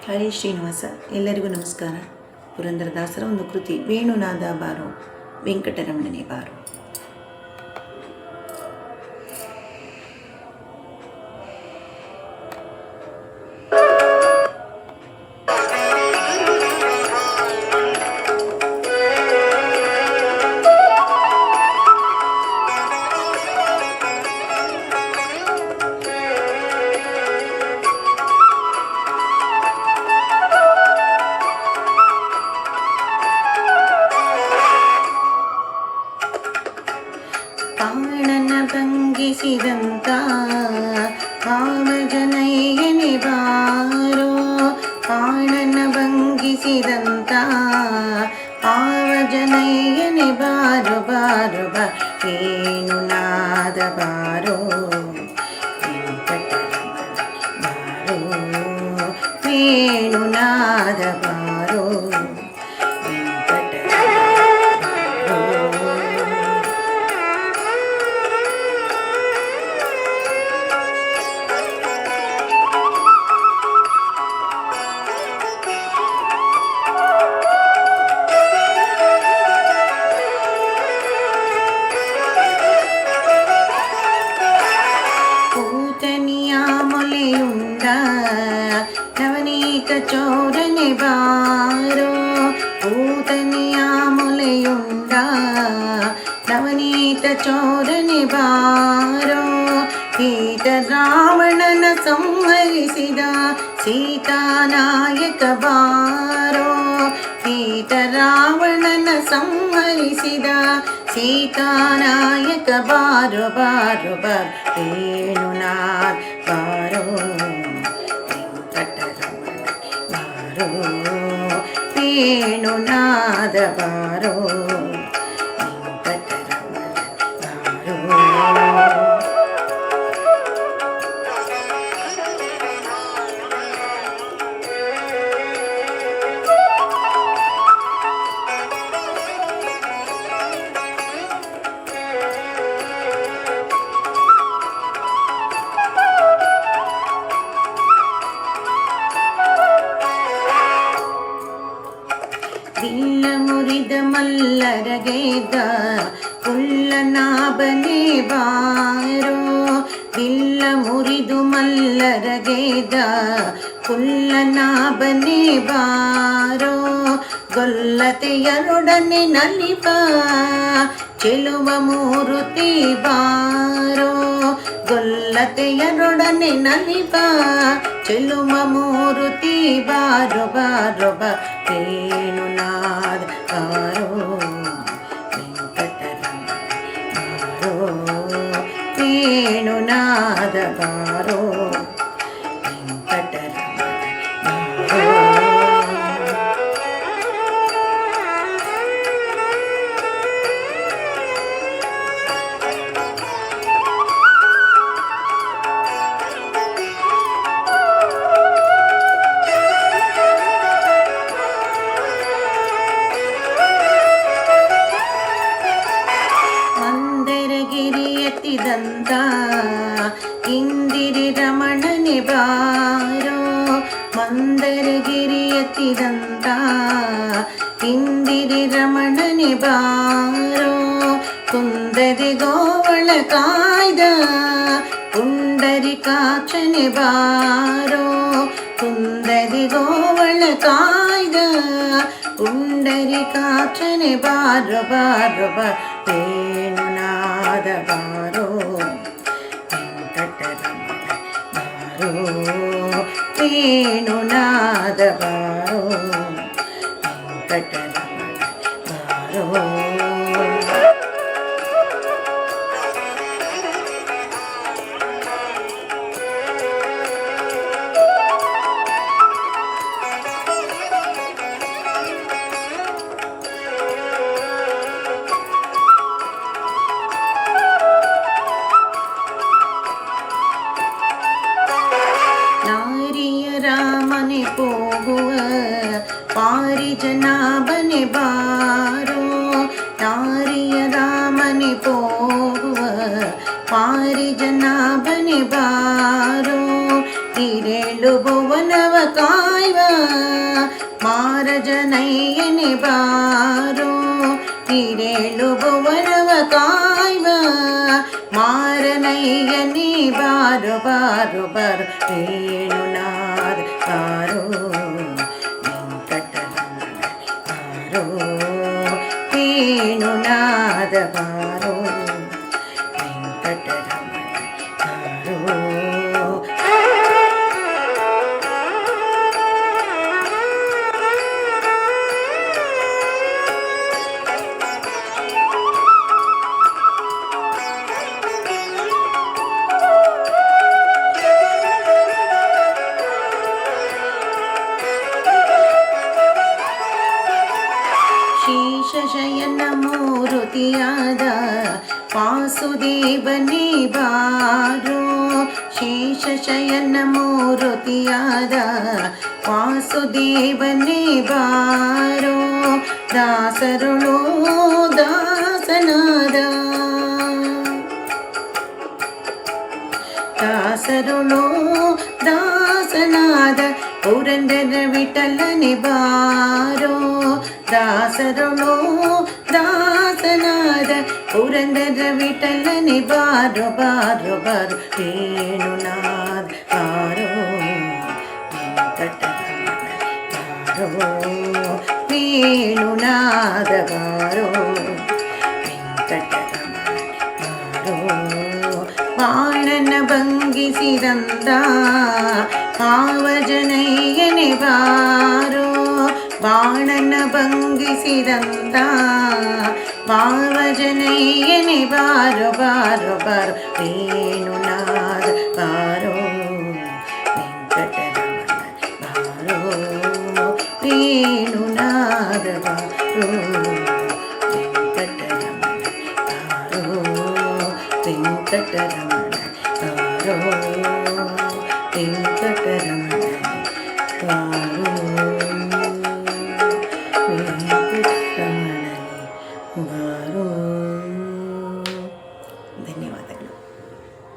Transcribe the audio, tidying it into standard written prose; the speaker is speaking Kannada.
ಹರಿ ಶ್ರೀನಿವಾಸ. ಎಲ್ಲರಿಗೂ ನಮಸ್ಕಾರ. ಪುರಂದರದಾಸರ ಒಂದು ಕೃತಿ ವೇಣುನಾದ ಬಾರೋ ವೆಂಕಟರಮಣನೆ ಬಾರೋ. ಕಾಣನ ಭಂಗಿಸಿದಂತ ಕಾಮಜನಯ್ಯನೆ ಬಾರೋ. ಕಾಣನ ಭಂಗಿಸಿದಂತ ಕಾಮಜನಯ್ಯನೆ ಬಾರೋ ಬಾರೋ ಬಾ. ವೇಣುನಾದ ಬಾರೋ ವೆಂಕಟರಮಣ ಬಾರೋ. ವೇಣುನಾದ ಬಾರೋ ಮೊಲೆಯುಂಡ ನವನೀತ ಚೋರನೆ ಬಾರೋ. ಪೂತನಿಯ ಮೊಲೆಯುಂಡ ನವನೀತ ಚೋರನೆ ಬಾರೋ. ಸೀತ ರಾವಣನ ಸಂಹರಿಸಿದ ಸೀತಾನಾಯಕ ಬಾರೋ. ಸೀತ ರಾವಣನ ಸಂಹರಿಸಿದ ಸೀತಾನಾಯಕ ಬಾರೋ ಬಾರೋ ಬಾರೋ. ವೇಣುನಾದ ಬಾರೋ ವೆಂಕಟರಮಣ ಬಾರೋ. ವೇಣುನಾದ ಬಾರೋ ವೆಂಕಟರಮಣ ಬಾರೋ. ಬಿಲ್ಲ ಮುರಿದ ಮಲ್ಲರ ಗೆದ್ದ ಕುಳ್ಳನಾಭನೆ ಬಾರೋ. ಬಿಲ್ಲ ಮುರಿದು ಮಲ್ಲರ ಗೆದ್ದ ಕುಳ್ಳನಾಭನೆ ಬಾರೋ. ಗೊಲ್ಲತೆಯರೊಡನೆ ನಲಿಪ ಚೆಲುವ ಮೂರುತಿ ಬಾರೋ. ಗೊಲ್ಲತೆಯರೊಡನೆ ನಲಿಪ ಚೆಲುವ ಮೂರುತಿ ಬಾರೋ ಬಾರೋ ಬಾ. ವೇಣುನಾದ ಬಾರೋ ವೆಂಕಟರಮಣ ಬಾರೋ. ವೇಣುನಾದ ಬಾರೋ ವೆಂಕಟರಮಣ ಬಾರೋ. ಎತ್ತಿದಂತ ಇಂದಿರಿ ರಮಣನೆ ಬಾರೋ. ಮಂದರಗಿರಿ ಎತ್ತಿದಂತ ಇಂದಿರಿ ರಮಣನೆ ಬಾರೋ. ಕುಂದರಿ ಗೋವಳ ಕಾಯ್ದ ಪುಂಡರಿಕಾಕ್ಷನೆ ಬಾರೋ. ಕುಂದರಿ ಗೋವಳ ಕಾಯ್ದ ಪುಂಡರಿಕಾಕ್ಷನೆ ಬಾರೋ ಬಾರೋ ಬಾರೋ. ವೇಣುನಾದ ಬಾರೋ ವೆಂಕಟರಮಣ ಬಾರೋ. ವೇಣುನಾದ ಬಾರೋ ವೆಂಕಟರಮಣ ಬಾರೋ. ರಾಮನೆ ಹೋಗುವ ಪಾರಿಜನಾಭನೆ ಬಾರೋ. ನಾರಿಯ ರಾಮನೆ ಹೋಗುವ ಪಾರಿಜನಾಭನೆ ಬಾರೋ. ಈರೇಳು ಭುವನವ ಕಾಯ್ವ ಮಾರಜನಯ್ಯನೆ ಬಾರೋ. ಈರೇಳು ಭುವನವ ಕಾಯ್ವ ಮಾರನಯ್ಯನೇ ಬಾರೋ ಬಾರೋ ಬಾರೋ. ವೇಣುನಾದ ಬಾರೋ ವೆಂಕಟರಮಣ ಬಾರೋ. ವೇಣುನಾದ ಬಾರೋ ವೆಂಕಟರಮಣ ಬಾರೋ. ಶೇಷಶಯನ ಮೂರುತಿಯಾದ ವಾಸುದೇವನೇ ಬಾರೋ. ಶೇಷಶಯನ ಮೂರುತಿಯಾದ ವಾಸುದೇವನೇ ಬಾರೋ. ದಾಸರುಳು ದಾಸನಾದ ದಾಸರುಳು ದಾಸನಾದ ಪುರಂದರ ವಿಠಲನೆ ಬಾರೋ. ದಾಸರುಳು ದಾಸನಾದ ಪುರಂದರ ವಿಠಲನೆ ಬಾರೋ ಬಾರೋ ಬಾರೋ. ವೇಣುನಾದ ಬಾರೋ ವೆಂಕಟರಮಣ ಬಾರೋ. ವೇಣುನಾದ ಬಾರೋ ವೆಂಕಟರಮಣ ಬಾರೋ. ಬಾಣನ ಭಂಗಿಸಿದಂದ ಭಾವಜನಯ್ಯನೆ ಬಾರೋ. ಬಾಣನ ಭಂಗಿಸಿದಂದ ಭಾವಜನಯ್ಯನೆ ಬಾರೋ ಬಾರೋ ಬಾರೋ. ವೇಣುನಾದ ಬಾರೋ ವೆಂಕಟರಮಣ ಬಾರೋ. ವೇಣುನಾದ ಬಾರೋ ವೆಂಕಟರಮಣ ಬಾರೋ. ವೆಂಕಟರಮಣ ಬಾರೋ ವೆಂಕಟರಮಣ ಬಾರೋ. ವೆಂಕಟರಮಣ ಬಾರೋ.